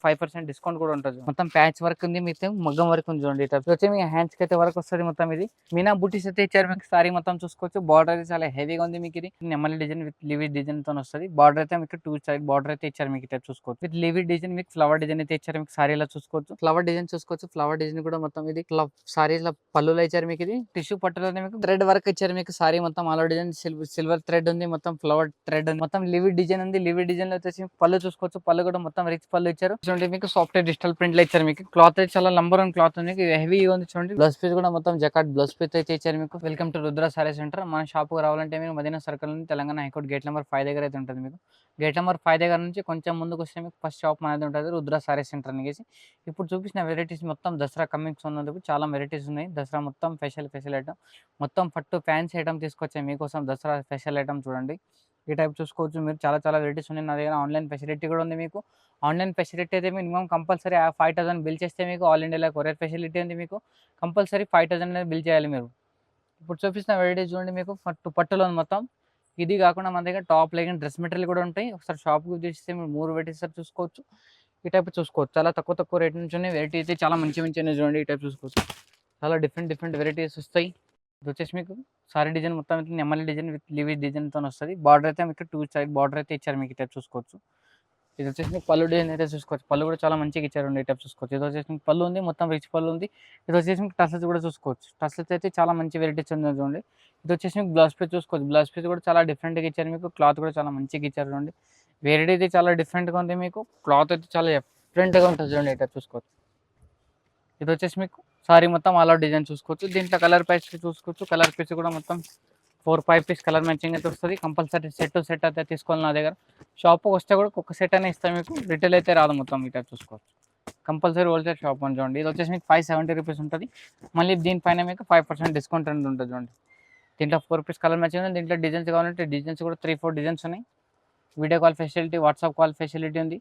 5% discount కూడా ఉంటుంది. మొత్తం ప్యాచ్ వర్క్ ఉంది, మీకు మగ్గం వర్క్ ఉంది చూడండి. ఇట్లా వచ్చి మీ హ్యాండ్స్ కి అయితే వర్క్ వస్తుంది. మొత్తం ఇది మీనా బూటీస్ అయితే ఇచ్చారు మీకు. సారీ మొత్తం చూసుకోవచ్చు. బార్డర్ అయితే చాలా హెవీగా ఉంది మీకు. ఇది నెమలి డిజైన్ విత్ లివీ డిజైన్ తో వస్తుంది. బార్డర్ అయితే మీకు 2 సైడ్ బార్డర్ అయితే ఇచ్చారు మీకు. ఇట్లా చూసుకోవచ్చు. విత్ లివీ డిజైన్ మీకు ఫ్లవర్ డిజైన్ అయితే ఇచ్చారు మీకు. సారీలో చూసుకోవచ్చు ఫ్లవర్ డిజైన్ చూసుకోవచ్చు. ఫ్లవర్ డిజైన్ కూడా మొత్తం ఇది సారీలో పళ్ళులో ఇచ్చారు మీకు. ఇది టిష్యూ పట్టులోనే మీకు థ్రెడ్ వర్క్ ఇచ్చారు మీకు. సారీ మొత్తం ఆల్ డిజైన్ సిల్వర్ థ్రెడ్ ఉంది, మొత్తం ఫ్లవర్ థ్రెడ్ ఉంది, మొత్తం లివీ డిజైన్ ఉంది. లివీ డిజైన్ లో వచ్చేసి పళ్ళు చూసుకోవచ్చు. పళ్ళు కూడా మొత్తం రిచ్ పళ్ళు ఇచ్చారు చూడండి. మీకు సాఫ్ట్వేర్ డిజిటల్ ప్రింట్ లో ఇచ్చారు మీకు. క్లాత్ అయితే చాలా నంబర్ 1 క్లాత్ ఉంది, హెవీ ఉంది చూడండి. బ్లౌజ్ పీస్ కూడా మొత్తం జకాట్ బ్లౌజ్ పీస్ అయితే ఇచ్చారు మీకు. Welcome to Rudra sorry centre. మన షాప్ కు రావాలంటే మీరు మదీనా సర్కిల్ నుంచి తెలంగాణ హైకోర్టు గేట్ నెంబర్ 5 దగ్గర అయితే ఉంటుంది మీకు. గేట్ నెంబర్ 5 దగ్గర నుంచి కొంచెం ముందుకు వస్తే మీకు ఫస్ట్ షాప్ అనేది ఉంటుంది, రుద్ర సారీ సెంటర్ అనేసి. ఇప్పుడు చూపించిన వెరైటీస్ మొత్తం దసరా కమింగ్స్ ఉన్నందుకు చాలా వెరైటీస్ ఉన్నాయి. దసరా మొత్తం స్పెషల్ ఐటమ్, మొత్తం పట్టు ఫ్యాన్సీ ఐటమ్ తీసుకొచ్చాయి మీకోసం. దసరా స్పెషల్ ఐటమ్ చూడండి. ఈ టైప్ చూసుకోవచ్చు మీరు. చాలా వెరైటీస్ ఉన్నాయి. నా దగ్గర ఆన్లైన్ ఫెసిలిటీ కూడా ఉంది మీకు. ఆన్లైన్ ఫెసిలిటీ అయితే మినిమం కంపల్సరీ 5000 బిల్ చేస్తే మీకు ఆల్ ఇండియాలో కొరియర్ ఫెసిలిటీ ఉంది మీకు. కంపల్సరీ 5000 బిల్ చేయాలి మీరు. ఇప్పుడు చూపిస్తున్న వెరైటీస్ చూడండి మీకు. పట్టులో ఉంది మొత్తం. ఇది కాకుండా మన దగ్గర టాప్ లెగిన్ డ్రెస్ మెటీరియల్ కూడా ఉంటాయి. ఒకసారి షాప్కి తీస్తే మీరు 3 వెరైటీస్ చూసుకోవచ్చు. ఈ టైప్ చూసుకోవచ్చు. చాలా తక్కువ రేట్ నుంచి ఉన్నాయి. వెరైటీ అయితే చాలా మంచి చూడండి. ఈ టైప్ చూసుకోవచ్చు. చాలా డిఫరెంట్ వెరైటీస్ వస్తాయి. ఇది వచ్చేసి మీకు సారీ డిజైన్ మొత్తం అయితే నెమలి డిజైన్ విత్ లివీ డిజైన్తో వస్తుంది. బార్డర్ అయితే మీకు 2 సైడ్ బార్డర్ అయితే ఇచ్చారు మీకు. ఈ టైప్ చూసుకోవచ్చు. ఇది వచ్చేసి మీకు పళ్ళు డిజైన్ అయితే చూసుకోవచ్చు. పళ్ళు కూడా చాలా మంచిగా ఇచ్చారు. ఈ టైప్ చూసుకోవచ్చు. ఇది వచ్చేసి మీకు పళ్ళు ఉంది, మొత్తం రిచ్ పళ్ళు ఉంది. ఇది వచ్చేసి మీకు టసల్స్ కూడా చూసుకోవచ్చు. టసల్స్ అయితే చాలా మంచి వెరైటీస్ ఉంది చూడండి. ఇది వచ్చేసి మీకు బ్లౌజ్ పీస్ చూసుకోవచ్చు. బ్లౌజ్ పీస్ కూడా చాలా డిఫరెంట్గా ఇచ్చారు మీకు. క్లాత్ కూడా చాలా మంచిగా ఇచ్చారు చూడండి. వెరైటీ అయితే చాలా డిఫరెంట్గా ఉంది మీకు. క్లాత్ అయితే చాలా డిఫరెంట్గా ఉంటుంది చూడండి. ఈ టైప్ చూసుకోవచ్చు. ఇది వచ్చేసి మీకు సారీ మొత్తం ఆల్ అవుట్ డిజైన్ చూసుకోవచ్చు. దీంట్లో కలర్ ప్యాచ్ చూసుకోవచ్చు. కలర్ పీస్ కూడా మొత్తం 4-5 పీస్ కలర్ మ్యాచింగ్ అయితే వస్తుంది. కంపల్సరీ సెట్ అయితే తీసుకోవాలి నా దగ్గర. షాప్కి వస్తే కూడా ఒక సెట్ అనే ఇస్తాను మీకు. రిటైల్ అయితే రాదు మొత్తం. ఇట్లా చూసుకోవచ్చు. కంపల్సరీ హోల్సేల్ షాప్ అని చూడండి. ఇది వచ్చేసి మీకు 570 రూపీస్ ఉంటుంది. మళ్ళీ దీనిపైన మీకు 5% డిస్కౌంట్ అనేది ఉంటుంది చూడండి. దీంట్లో 4 పీస్ కలర్ మ్యాచింగ్ ఉంది. దీంట్లో డిజైన్స్ కావాలంటే డిజైన్స్ కూడా 3-4 డిజైన్స్ ఉన్నాయి. Video call facility, WhatsApp call facility ఉంది.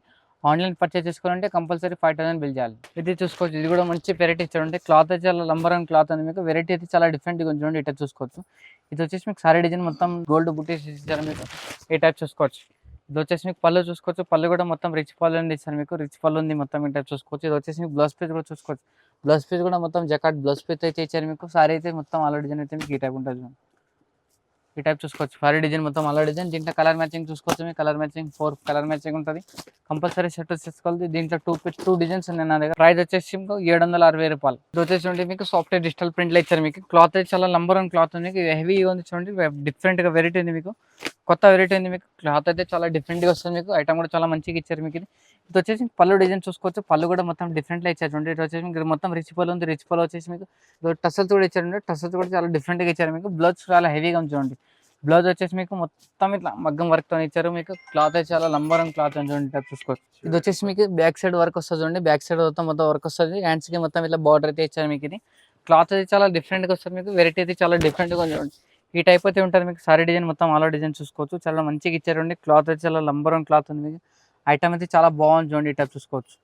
ఆన్లైన్ పర్చేస్ చేసుకోవాలంటే కంపల్సరీ 5000 బిల్ చేయాలి. ఇది చూసుకోవచ్చు. ఇది కూడా మంచి వెరైటీ చూడండి. క్లాత్ అయితే చాలా నంబర్ 1 క్లాత్ ఉంది మీకు. వెరైటీ అయితే చాలా డిఫరెంట్గా ఉంది చూడండి. ఇట్లా చూసుకోవచ్చు. ఇది వచ్చేసి మీకు సారీ డిజైన్ మొత్తం గోల్డ్ బుటీస్ ఇచ్చారు మీకు. ఈ టైప్ చూసుకోవచ్చు. ఇది వచ్చేసి మీకు పళ్ళు చూసుకోవచ్చు. పళ్ళు కూడా మొత్తం రిచ్ పళ్ళు ఉంది ఇచ్చారు మీకు. రిచ్ పళ్ళు ఉంది మొత్తం. ఈ టైప్ చూసుకోవచ్చు. ఇది వచ్చేసి మీకు బ్లౌజ్ పీస్ కూడా చూసుకోవచ్చు. బ్లౌజ్ పీస్ కూడా మొత్తం జకాట్ బ్లౌజ్ పీస్ అయితే ఇచ్చారు మీకు. సారీ అయితే మొత్తం ఆల్ డిజైన్ అయితే మీకు ఈ టైప్ ఉంటుంది. ఈ టైప్ చూసుకోవచ్చు. సారీ డిజైన్ మొత్తం ఆల్ డిజైన్. దీంట్లో కలర్ మ్యాచింగ్ చూసుకోవచ్చు. మీకు కలర్ మ్యాచింగ్ 4 కలర్ మ్యాచింగ్ ఉంటుంది. కంపల్సరీ సెట్ తీసుకోవాలి. దీంట్లో 2 డిజైన్స్ ఉన్నాయి నా దగ్గర. ప్రైస్ వచ్చేసి మీకు 760 రూపాయలు. ఇది వచ్చేసి మీకు సాఫ్ట్వేర్ డిజిటల్ ప్రింట్ లో ఇచ్చారు మీకు. క్లాత్ అయితే చాలా నంబర్ 1 క్లాత్ ఉంది. హెవీ ఉంది చూడండి. డిఫరెంట్ గా వెరైటీ ఉంది మీకు. కొత్త వెరైటీ ఉంది మీకు. క్లాత్ అయితే చాలా డిఫరెంట్ గా వస్తుంది మీకు. ఐటమ్ కూడా చాలా మంచిగా ఇచ్చారు మీకు. ఇది వచ్చేసి పళ్ళు డిజైన్ చూసుకోవచ్చు. పళ్ళు కూడా మొత్తం డిఫరెంట్ గా ఇచ్చారు చూడండి. ఇది వచ్చేసి మీకు మొత్తం రిచ్ పళ్ళు ఉంది. రిచ్ పళ్ళు వచ్చేసి మీకు టసల్స్ కూడా ఇచ్చారు. టసల్స్ కూడా చాలా డిఫరెంట్ గా ఇచ్చారు మీకు. బ్లౌజ్ చాలా హెవీగా ఉంది చూడండి. బ్లౌజ్ వచ్చేసి మీకు మొత్తం ఇట్లా మగ్గం వర్క్ తో ఇచ్చారు మీకు. క్లాత్ అయితే చాలా నంబర్ 1 క్లాత్ అని చూడండి. చూసుకోవచ్చు. ఇది వచ్చేసి మీకు బ్యాక్ సైడ్ వర్క్ వస్తుంది చూడండి. బ్యాక్ సైడ్ మొత్తం వర్క్ వస్తుంది. హ్యాండ్స్ కి మొత్తం ఇట్లా బార్డర్ అయితే ఇచ్చారు మీకు. ఇది క్లాత్ అయితే చాలా డిఫరెంట్ గా వస్తుంది మీకు. వెరైటీ అయితే చాలా డిఫరెంట్ గా చూడండి. ఈ టైప్ అయితే ఉంటుంది మీకు. సారీ డిజైన్ మొత్తం ఆల్ డిజైన్ చూసుకోవచ్చు. చాలా మంచిగా ఇచ్చారు. క్లాత్ అయితే చాలా నంబర్ 1 క్లాత్ ఉంది మీకు. ఐటమ్ అయితే చాలా బాగుంది చూడండి. ఈ టైప్ చూసుకోవచ్చు.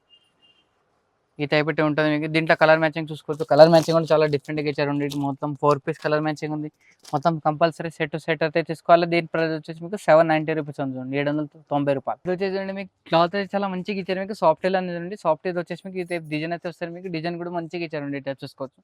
ఈ టైప్ అయితే ఉంటుంది మీకు. దీంట్లో కలర్ మ్యాచింగ్ చూసుకోవచ్చు. కలర్ మ్యాచింగ్ కూడా చాలా డిఫరెంట్గా ఇచ్చారు. మొత్తం 4 పీస్ కలర్ మ్యాచింగ్ ఉంది. మొత్తం కంపల్సరీ సెట్ అయితే తీసుకోవాలి. దీని ప్రైస్ వచ్చేసి మీకు 790 రూపీస్ ఉంది చూడండి. 790 రూపాయలు. ఇది వచ్చేసి మీకు క్లాత్ అయితే చాలా మంచిగా ఇచ్చారు మీకు. సాఫ్ట్వేర్ అనేది ఉంది. సాఫ్ట్వేర్ వచ్చేసి మీకు ఈ టైప్ డిజైన్ అయితే వస్తారు మీకు. డిజైన్ కూడా మంచిగా ఇచ్చారు. ఈ టైప్ చూసుకోవచ్చు.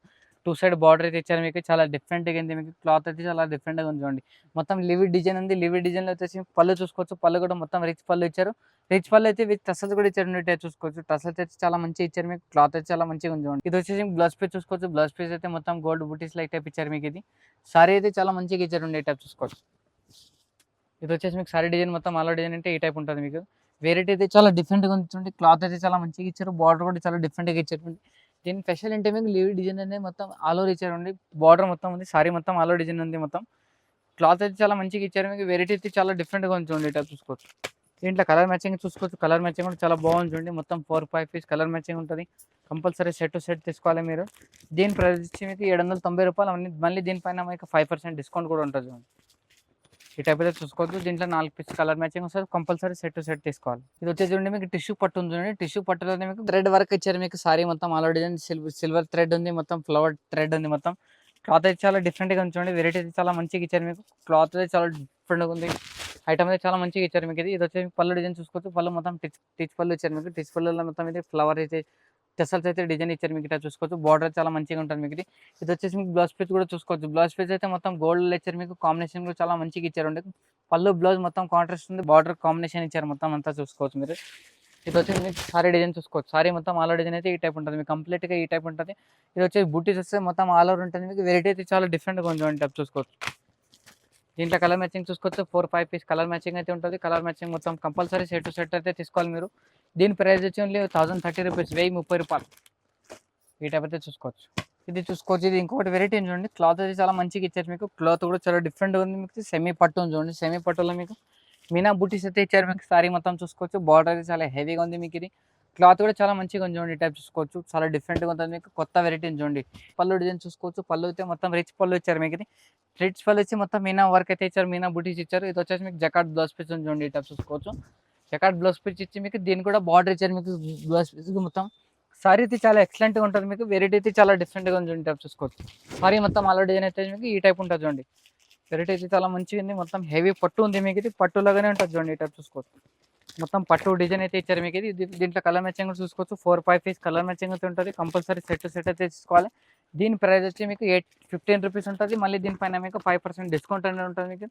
2 సైడ్ బార్డర్ అయితే ఇచ్చారు మీకు. చాలా డిఫరెంట్గా ఉంది మీకు. క్లాత్ అయితే చాలా డిఫరెంట్గా ఉంది చూడండి. మొత్తం లివీ డిజైన్ ఉంది. లివీ డిజైన్ లో వచ్చేసి పళ్ళు చూసుకోవచ్చు. పళ్ళు కూడా మొత్తం రిచ్ పళ్ళు ఇచ్చారు. రిచ్ పళ్ళు అయితే విత్ టసల్స్ కూడా ఇచ్చారు. చూసుకోవచ్చు. టసల్స్ అయితే చాలా మంచిగా ఇచ్చారు మీకు. క్లాత్ అయితే చాలా మంచిగా ఉంది చూడండి. ఇది వచ్చేసి బ్లౌజ్ పీస్ చూసుకోవచ్చు. బ్లౌజ్ పీస్ అయితే మొత్తం గోల్డ్ బూటీస్ లైక్ టైప్ ఇచ్చారు మీకు. ఇది సారీ అయితే చాలా మంచిగా ఇచ్చారు. ఈ టైప్ చూసుకోవచ్చు. ఇది వచ్చేసి మీకు సారీ డిజైన్ మొత్తం ఆల్ డిజైన్ అంటే ఈ టైప్ ఉంటుంది మీకు. వెరైటీ అయితే చాలా డిఫరెంట్గా ఉంది చూడండి. క్లాత్ అయితే చాలా మంచిగా ఇచ్చారు. బార్డర్ కూడా చాలా డిఫరెంట్గా ఇచ్చారు. దీని స్పెషల్ అంటే మీకు లివీ డిజైన్ అనేది మొత్తం ఆల్ ఓవర్ ఇచ్చారు. బార్డర్ మొత్తం ఉంది. సారీ మొత్తం ఆల్ ఓవర్ డిజైన్ ఉంది మొత్తం. క్లాత్ అయితే చాలా మంచిగా ఇచ్చారు మీకు. వెరైటీ అయితే చాలా డిఫరెంట్గా ఉంది చూడండి. ఈ టైప్ చూసుకోవచ్చు. దీంట్లో కలర్ మ్యాచింగ్ చూసుకోవచ్చు. కలర్ మ్యాచింగ్ కూడా చాలా బాగుంది చూడండి. మొత్తం 4-5 పీస్ కలర్ మ్యాచింగ్ ఉంటుంది. కంపల్సరీ సెట్ తీసుకోవాలి మీరు. దీని ప్రైస్ వచ్చి మీకు 790 రూపాయలు. మళ్ళీ దీనిపైన మీకు 5% డిస్కౌంట్ కూడా ఉంటుంది చూడండి. ఈ టైప్ అయితే చూసుకోవచ్చు. దీంట్లో 4 పీస్ కలర్ మ్యాచింగ్ వస్తుంది. కంపల్సరీ సెట్ తీసుకోవాలి. ఇది వచ్చేసి చూడండి మీకు టిష్యూ పట్టు ఉంది చూడండి. టిష్యూ పట్టులో మీకు థ్రెడ్ వర్క్ ఇచ్చారు మీకు. సారీ మొత్తం ఆల్ డిజైన్ సిల్వర్ థ్రెడ్ ఉంది. మొత్తం ఫ్లవర్ థ్రెడ్ ఉంది మొత్తం. క్లాత్ అయితే చాలా డిఫరెంట్గా ఉంది చూడండి. వెరైటీ అయితే చాలా మంచిగా ఇచ్చారు మీకు. క్లాత్ అయితే చాలా డిఫరెంట్గా ఉంది. ఐటమ్ అయితే చాలా మంచిగా ఇచ్చారు మీకు ఇది వచ్చేసి పళ్ళు డిజైన్ చూసుకోవచ్చు. పళ్ళు మొత్తం టిచ్ పళ్ళు ఇచ్చారు మీకు. టిచ్ పళ్ళులో మొత్తం ఇది ఫ్లవర్ అయితే టెసల్స్ అయితే డిజైన్ ఇచ్చారు మీకు. ఇట్లా చూసుకోవచ్చు. బార్డర్ చాలా మంచిగా ఉంటుంది మీకు. ఇది వచ్చేసి మీకు బ్లౌజ్ పీస్ కూడా చూసుకోవచ్చు. బ్లౌజ్ పీస్ అయితే మొత్తం గోల్డ్ ఇచ్చారు మీకు. కాంబినేషన్ కూడా చాలా మంచిగా ఇచ్చారు. పళ్ళు బ్లౌజ్ మొత్తం కాంట్రాస్ట్ ఉంది. బార్డర్ కాంబినేషన్ ఇచ్చారు మొత్తం అంతా చూసుకోవచ్చు మీరు. ఇది వచ్చేసి మీకు సారీ డిజైన్ చూసుకోవచ్చు. సారీ మొత్తం ఆల్ ఓవర్ డిజైన్ అయితే ఈ టైప్ ఉంటుంది మీకు. కంప్లీట్గా ఈ టైప్ ఉంటుంది. ఇది వచ్చేసి బుట్టీస్ వస్తే మొత్తం ఆల్ ఓవర్ ఉంటుంది మీకు. వెరైటీ అయితే చాలా డిఫరెంట్గా ఉంది టైప్ చూసుకోవచ్చు. దీంట్లో కలర్ మ్యాచింగ్ చూసుకోవచ్చు. 4-5 పీస్ కలర్ మ్యాచింగ్ అయితే ఉంటుంది. కలర్ మ్యాచింగ్ మొత్తం కంపల్సరీ సెట్ టు సెట్ అయితే తీసుకోవాలి మీరు. దీని ప్రైస్ వచ్చి ఓన్లీ 1030 రూపీస్, 1030 రూపాయలు. ఈ టైప్ అయితే చూసుకోవచ్చు. ఇది చూసుకోవచ్చు. ఇది ఇంకొకటి వెరైటీ చూడండి. క్లాత్ అయితే చాలా మంచిగా ఇచ్చారు మీకు. క్లాత్ కూడా చాలా డిఫరెంట్గా ఉంది మీకు. సెమీ పట్టు ఉంది చూడండి. సెమీ పట్టులో మీకు మీనా బుటీస్ అయితే ఇచ్చారు మీకు. సారీ మొత్తం చూసుకోవచ్చు. బార్డర్ అయితే చాలా హెవీగా ఉంది మీకు. ఇది క్లాత్ కూడా చాలా మంచిగా ఉంది చూడండి. ఈ టైప్ చూసుకోవచ్చు. చాలా డిఫరెంట్గా ఉంటుంది మీకు. కొత్త వెరైటీ చూడండి. పళ్ళు డిజైన్ చూసుకోవచ్చు. పళ్ళు అయితే మొత్తం రిచ్ పళ్ళు ఇచ్చారు మీకు. ఇది రిచ్ పళ్ళు వచ్చి మొత్తం మీనా వర్క్ అయితే ఇచ్చారు. మీనా బుటీస్ ఇచ్చారు. ఇది వచ్చేసి మీకు జకాట్ బ్లౌజ్ పీస్ ఉంది చూడండి. ఈ టైప్ చూసుకోవచ్చు. జకాట్ బ్లౌజ్ పీస్ ఇచ్చి మీకు దీన్ని కూడా బార్డర్ ఇచ్చారు మీకు. బ్లౌజ్ పీస్ మొత్తం సారీ అయితే చాలా ఎక్సలెంట్గా ఉంటుంది మీకు. వెరైటీ అయితే చాలా డిఫరెంట్గా ఉంది చూడండి. టైప్ చూసుకోవచ్చు. సారీ మొత్తం ఆల్ డిజైన్ అయితే మీకు ఈ టైప్ ఉంటుంది చూడండి. వెరైటీ అయితే చాలా మంచిగా ఉంది. మొత్తం హెవీ పట్టు ఉంది మీకు. ఇది పట్టులాగానే ఉంటుంది చూడండి. ఈ టైప్ చూసుకోవచ్చు. మొత్తం పట్టు డిజైన్ అయితే ఇచ్చారు మీకు. ఇది దీంట్లో కలర్ మ్యాచింగ్ కూడా చూసుకోవచ్చు. 4-5 పీస్ కలర్ మ్యాచింగ్ అయితే ఉంటుంది. కంపల్సరీ సెట్ టు సెట్ అయితే తీసుకోవాలి. దీని ప్రైస్ వచ్చి మీకు 15 రూపీస్ ఉంటుంది. మళ్ళీ దీనిపైన మీకు 5% డిస్కౌంట్ అనేది ఉంటుంది మీకు.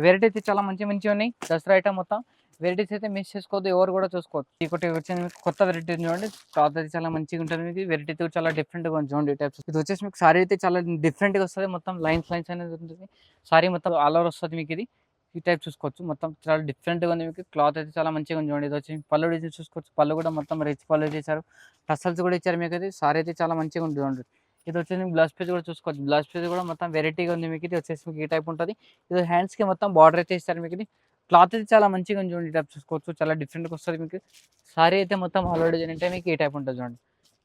వెరైటీ అయితే చాలా మంచిగా ఉన్నాయి. దసరా ఐటమ్ మొత్తం వెరైటీస్ అయితే మిస్ చేసుకోవద్దు. ఎవరు కూడా చూసుకోవచ్చు. ఇంకోటి వచ్చింది మీకు కొత్త వెరైటీ చూడండి. క్లాత్ అయితే చాలా మంచిగా ఉంటుంది మీకు. వెరైటీ అయితే చాలా డిఫరెంట్గా ఉంది చూడండి. టైప్స్ ఇది వచ్చేసి మీకు సారీ అయితే చాలా డిఫరెంట్గా వస్తుంది. మొత్తం లైన్స్ అనేది ఉంటుంది. సారీ మొత్తం ఆల్ ఓవర్ వస్తుంది మీకు. ఇది ఈ టైప్ చూసుకోవచ్చు. మొత్తం చాలా డిఫరెంట్గా ఉంది మీకు. క్లాత్ అయితే చాలా మంచిగా ఉంది చూడండి. ఇది వచ్చి పళ్ళు డిజైన్ చూసుకోవచ్చు. పళ్ళు కూడా మొత్తం రిచ్ పళ్ళు ఇచ్చారు. టసల్స్ కూడా ఇచ్చారు మీకు. ఇది సారీ అయితే చాలా మంచిగా ఉంది చూడండి. ఇది వచ్చేసి మీకు బ్లౌజ్ పీస్ కూడా చూసుకోవచ్చు. బ్లౌజ్ పీస్ కూడా మొత్తం వెరైటీగా ఉంది మీకు. ఇది వచ్చేసి మీకు ఈ టైప్ ఉంటుంది. ఇది హ్యాండ్స్కి మొత్తం బార్డర్ అయితే ఇస్తారు మీకు. ఇది క్లాత్ అయితే చాలా మంచిగా ఉంది చూడండి. ఈ టైప్ చూసుకోవచ్చు. చాలా డిఫరెంట్గా వస్తుంది మీకు. సారీ అయితే మొత్తం ఆల్ ఓవర్ డిజైన్ అంటే మీకు ఈ టైప్ ఉంటుంది చూడండి.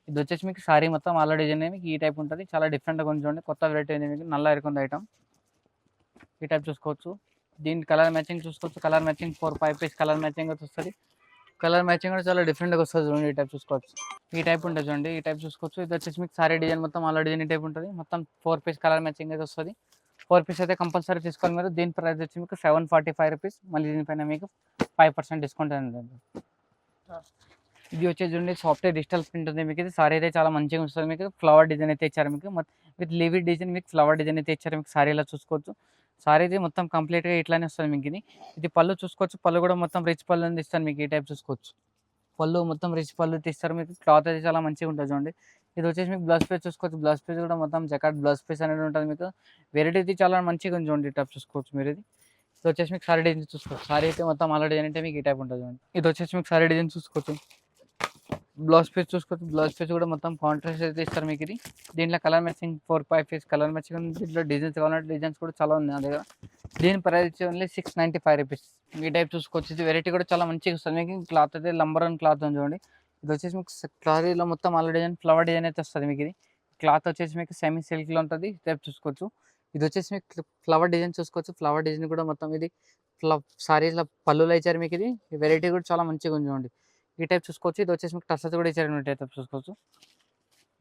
ఇది వచ్చేసి మీకు సారీ మొత్తం ఆల్ ఓవర్ డిజైన్ మీకు ఈ టైప్ ఉంటుంది. చాలా డిఫరెంట్గా ఉంది చూడండి. కొత్త వెరైటీ ఉంది మీకు. నల్ల ఎరుకుంది ఐటమ్. ఈ టైప్ చూసుకోవచ్చు. దీని కలర్ మ్యాచింగ్ చూసుకోవచ్చు. Colour matching 4-5 piece colour matching అయితే వస్తుంది. కలర్ మ్యాచింగ్ కూడా చాలా డిఫరెంట్గా వస్తుంది చూడండి. ఈ టైప్ చూసుకోవచ్చు. ఈ టైప్ ఉంటుంది చూడండి. ఈ టైప్ చూసుకోవచ్చు. ఇది వచ్చేసి మీకు సారీ డిజైన్ మొత్తం ఆల్ డిజైన్ ఈ టైప్ ఉంటుంది. మొత్తం 4 పీస్ కలర్ మ్యాచింగ్ అయితే వస్తుంది. 4 పీస్ అయితే కంపల్సరీ తీసుకోవాలి మీరు. దీని ప్రైస్ వచ్చి మీకు 745 రూపీస్. మళ్ళీ దీనిపైన మీకు 5% డిస్కౌంట్ అనేది ఉంటుంది. ఇది వచ్చేసి చూడండి సాఫ్ట్వేర్ డిజిటల్ ప్రింట్ ఉంది మీకు. ఇది సారీ అయితే చాలా మంచిగా వస్తుంది మీకు. ఫ్లవర్ డిజైన్ అయితే ఇచ్చారు మీకు. విత్ లివీ డిజైన్ మీకు ఫ్లవర్ డిజైన్ అయితే ఇచ్చారు మీకు. సారీలో చూసుకోవచ్చు. సారీ అయితే మొత్తం కంప్లీట్గా ఇట్లానే వస్తుంది మీకు. ఇది పళ్ళు చూసుకోవచ్చు. పళ్ళు కూడా మొత్తం రిచ్ పళ్ళు ఇస్తాను మీకు. ఈ టైప్ చూసుకోవచ్చు. పళ్ళు మొత్తం రిచ్ పళ్ళు తీస్తారు మీకు. క్లాత్ అయితే చాలా మంచిగా ఉంటుంది చూడండి. ఇది వచ్చేసి మీకు బ్లౌజ్ పీస్ చూసుకోవచ్చు. బ్లౌజ్ పీస్ కూడా మొత్తం జకాట్ బ్లౌజ్ పీస్ అనేది ఉంటుంది మీకు. వెరైటీ అయితే చాలా మంచిగా ఉంది చూడండి. ఈ టైప్ చూసుకోవచ్చు మీరు. ఇది వచ్చేసి మీకు సారీ డిజైన్ చూసుకోవచ్చు. సారీ అయితే మొత్తం ఆల్ డిజైన్ అంటే మీకు ఈ టైప్ ఉంటుంది చూడండి. ఇది వచ్చేసి మీకు సారీ డిజైన్ చూసుకోవచ్చు. బ్లౌజ్ పీస్ చూసుకోవచ్చు. బ్లౌజ్ పీస్ కూడా మొత్తం కాంట్రాస్ట్ అయితే ఇస్తారు మీకు. ఇది దీంట్లో colour matching 4-5 piece colour matching ఉంది. దీంట్లో డిజైన్స్ కావాలంటే డిజైన్స్ కూడా చాలా ఉంది నా దగ్గర. దీని ప్రైస్ ఓన్లీ 695 రూపీస్. ఈ టైప్ చూసుకోవచ్చు. ఇది వెరైటీ కూడా చాలా మంచిగా వస్తుంది మీకు. క్లాత్ అయితే లంబర్ అండ్ క్లాత్ ఉంది చూడండి. ఇది వచ్చేసి మీకు క్లారీలో మొత్తం ఆల్ డిజైన్ ఫ్లవర్ డిజైన్ అయితే వస్తుంది మీకు. ఇది క్లాత్ వచ్చేసి మీకు సెమీ సిల్క్లో ఉంటుంది. ఈ టైప్ చూసుకోవచ్చు. ఇది వచ్చేసి మీకు ఫ్లవర్ డిజైన్ చూసుకోవచ్చు. ఫ్లవర్ డిజైన్ కూడా మొత్తం ఇది సారీలో పళ్ళులో ఇచ్చారు మీకు. ఇది వెరైటీ కూడా చాలా మంచిగా ఉంది చూడండి. ఈ టైప్ చూసుకోవచ్చు. ఇది వచ్చేసి మీకు టసల్స్ కూడా ఇచ్చారు. ఈ టైప్ చూసుకోవచ్చు.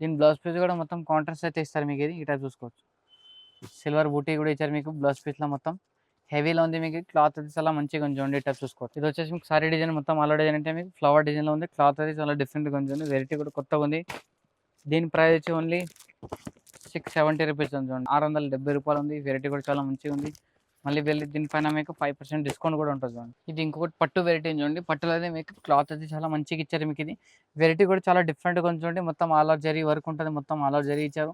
దీని బ్లౌజ్ పీస్ కూడా మొత్తం కాంట్రాస్ట్ అయితే ఇస్తారు మీకు. ఇది ఈ టైప్ చూసుకోవచ్చు. సిల్వర్ బూటీ కూడా ఇచ్చారు మీకు. బ్లౌజ్ పీస్లో మొత్తం హెవీలో ఉంది మీకు. క్లాత్ అయితే చాలా మంచిగా ఉంది చూడండి. ఈ టైప్ చూసుకోవచ్చు. ఇది వచ్చేసి మీకు సారీ డిజైన్ మొత్తం ఆల్ డిజైన్ అంటే మీకు ఫ్లవర్ డిజైన్లో ఉంది. క్లాత్ అయితే చాలా డిఫరెంట్గా ఉంది చూడండి. వెరైటీ కూడా కొత్తగా ఉంది. దీని ప్రైస్ వచ్చి ఓన్లీ 670 రూపీస్ ఉంది చూడండి. 670 రూపాయలు ఉంది. వెరైటీ కూడా చాలా మంచిగా ఉంది. మళ్ళీ వెళ్ళి దీనిపైన మీకు 5% డిస్కౌంట్ కూడా ఉంటుంది చూడండి. ఇది ఇంకొకటి పట్టు వెరైటీ చూడండి. పట్టులో అయితే మీకు క్లాత్ అయితే చాలా మంచిగా ఇచ్చారు మీకు. ఇది వెరైటీ కూడా చాలా డిఫరెంట్గా ఉంది చూడండి. మొత్తం ఆల్ ఓవర్ జరీ వర్క్ ఉంటుంది. మొత్తం ఆల్ ఓవర్ జరీ ఇచ్చారు.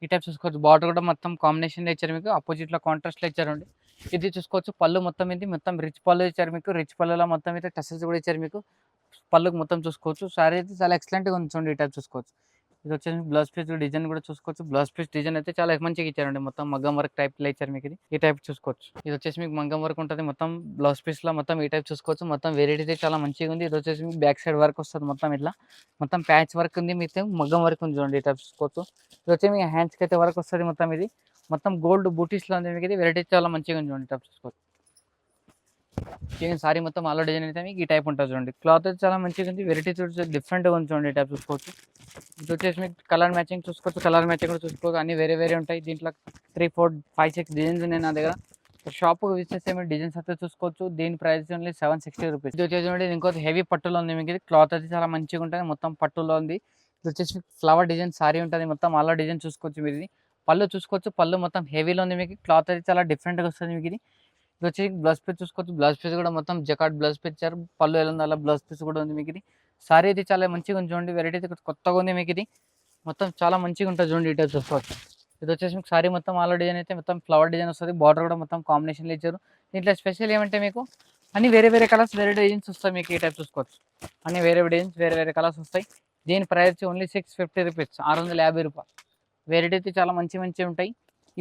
ఈ టైప్ చూసుకోవచ్చు. బార్డర్ కూడా మొత్తం కాంబినేషన్లో ఇచ్చారు మీకు. అపోజిట్లో కాంట్రాస్ట్లో ఇచ్చారండి. ఇది చూసుకోవచ్చు. పళ్ళు మొత్తం ఇది మొత్తం రిచ్ పళ్ళు ఇచ్చారు మీకు. రిచ్ పళ్ళులో మొత్తం అయితే టసల్స్ కూడా ఇచ్చారు మీకు. పళ్ళుకి మొత్తం చూసుకోవచ్చు. సారీ అయితే చాలా ఎక్సలెంట్గా ఉంది చూడండి. ఈ టైప్ చూసుకోవచ్చు. ఇది వచ్చేసి బ్లౌజ్ పీస్ డిజైన్ కూడా చూసుకోవచ్చు. బ్లౌజ్ పీస్ డిజైన్ అయితే చాలా మంచిగా ఇచ్చారండి. మొత్తం మగ్గం వర్క్ టైప్లో ఇచ్చారు మీకు. ఇది ఈ టైప్ చూసుకోవచ్చు. ఇది వచ్చేసి మీకు మగ్గం వర్క్ ఉంటుంది. మొత్తం బ్లౌజ్ పీస్లో మొత్తం ఈ టైప్ చూసుకోవచ్చు. మొత్తం వెరైటీ అయితే చాలా మంచిగా ఉంది. ఇది వచ్చేసి మీకు బ్యాక్ సైడ్ వర్క్ వస్తుంది. మొత్తం ఇట్లా మొత్తం ప్యాచ్ వర్క్ ఉంది. మీకు మగ్గం వర్క్ ఉంది చూడండి. ఈ టైప్ చూసుకోవచ్చు. ఇది వచ్చి మీ హ్యాండ్స్కి అయితే వర్క్ వస్తుంది. మొత్తం ఇది మొత్తం గోల్డ్ బూటీస్లో ఉంది మీకు. ఇది వెరైటీ చాలా మంచిగా ఉంది చూడండి. ఈ టైప్ చూసుకోవచ్చు. సారీ మొత్తం ఆల్ డిజైన్ అయితే మీకు ఈ టైప్ ఉంటుంది చూడండి. క్లాత్ అయితే చాలా మంచిగా ఉంది. వెరైటీ డిఫరెంట్గా ఉంది చూడండి. ఈ టైప్ చూసుకోవచ్చు. ఇది వచ్చేసి మీకు కలర్ మ్యాచింగ్ చూసుకోవచ్చు. కలర్ మ్యాచింగ్ కూడా చూసుకోవచ్చు. అన్ని వేరే వేరే ఉంటాయి. దీంట్లో 3, 4, 5, 6 డిజైన్స్ ఉన్నాయి నా దగ్గర. షాప్ విజిట్ చేస్తే మీరు డిజైన్స్ అయితే చూసుకోవచ్చు. దీని ప్రైస్ ఓన్లీ 760 రూపీస్. ఇది వచ్చేసి చూడండి ఇంకోటి హెవీ పట్టులో ఉంది మీకు. ఇది క్లాత్ అయితే చాలా మంచిగా ఉంటుంది. మొత్తం పట్టులో ఉంది. ఇది వచ్చేసి ఫ్లవర్ డిజైన్ సారీ ఉంటుంది. మొత్తం అలా డిజైన్ చూసుకోవచ్చు మీరు. ఇది పళ్ళు చూసుకోవచ్చు. పళ్ళు మొత్తం హెవీలో ఉంది మీకు. క్లాత్ అయితే చాలా డిఫరెంట్గా వస్తుంది మీకు. ఇది వచ్చి బ్లౌజ్ పీస్ చూసుకోవచ్చు. బ్లౌజ్ పీస్ కూడా మొత్తం జకాట్ బ్లౌజ్ పీస్ ఇచ్చారు. పళ్ళు ఎలా ఉంది అలా బ్లౌజ్ పీస్ కూడా ఉంది మీకు. ఇది సారీ అయితే చాలా మంచిగా ఉంది చూడండి. వెరైటీ అయితే కొత్తగా ఉంది మీకు. ఇది మొత్తం చాలా మంచిగా ఉంటుంది చూడండి. ఇటు చూసుకోవచ్చు. ఇది వచ్చేసి మీకు సారీ మొత్తం ఆల్ డిజైన్ అయితే మొత్తం ఫ్లవర్ డిజైన్ వస్తుంది. బార్డర్ కూడా మొత్తం కాంబినేషన్లో ఇచ్చారు. దీంట్లో స్పెషల్ ఏమంటే మీకు అన్ని వేరే వేరే కలర్స్ వేరే డిజైన్స్ వస్తాయి మీకు. ఈ టైప్ చూసుకోవచ్చు. అన్ని వేరే డిజైన్స్ వేరే వేరే కలర్స్ వస్తాయి. దీని ప్రైస్ ఓన్లీ 650 రూపీస్, 650 రూపాయలు. వెరైటీ అయితే చాలా మంచి మంచిగా ఉంటాయి.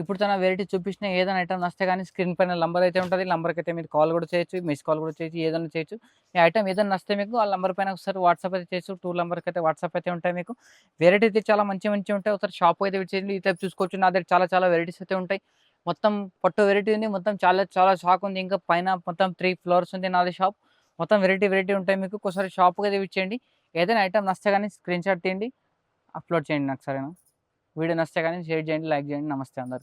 ఇప్పుడు తన వెరైటీ చూపించిన ఏదైనా ఐటమ్ నస్తే కానీ స్క్రీన్ పైన నంబర్ అయితే ఉంటుంది. నంబర్కి అయితే మీరు కాల్ కూడా చేయొచ్చు, మిస్ కాల్ కూడా చేయొచ్చు, ఏదైనా చేయొచ్చు. మీ ఐటమ్ ఏదైనా నస్తే మీకు ఆ నంబర్ పైన ఒకసారి వాట్సాప్ అయితే చేయొచ్చు. 2 నంబర్కి అయితే వాట్సాప్ అయితే ఉంటాయి మీకు. వెరైటీ అయితే చాలా మంచి మంచిగా ఉంటాయి. ఒకసారి షాప్ అయితే విజిట్ చేయండి. ఈ టైప్ చూసుకోవచ్చు. నా దగ్గర చాలా చాలా వెరైటీస్ అయితే ఉంటాయి. మొత్తం పట్టు వెరైటీ ఉంది. మొత్తం చాలా చాలా షాక్ ఉంది. ఇంకా పైన మొత్తం 3 ఫ్లోర్స్ ఉంది నాది షాప్. మొత్తం వెరైటీ వెరైటీ ఉంటాయి మీకు. ఒకసారి షాప్కి అయితే విజిట్ చేయండి. ఏదైనా ఐటమ్ నస్తే కానీ స్క్రీన్ షాట్ తీయండి, అప్లోడ్ చేయండి నాకు. సరేనా? వీడియో నచ్చితే కానీ షేర్ చేయండి, లైక్ చేయండి. నమస్తే అందరికి.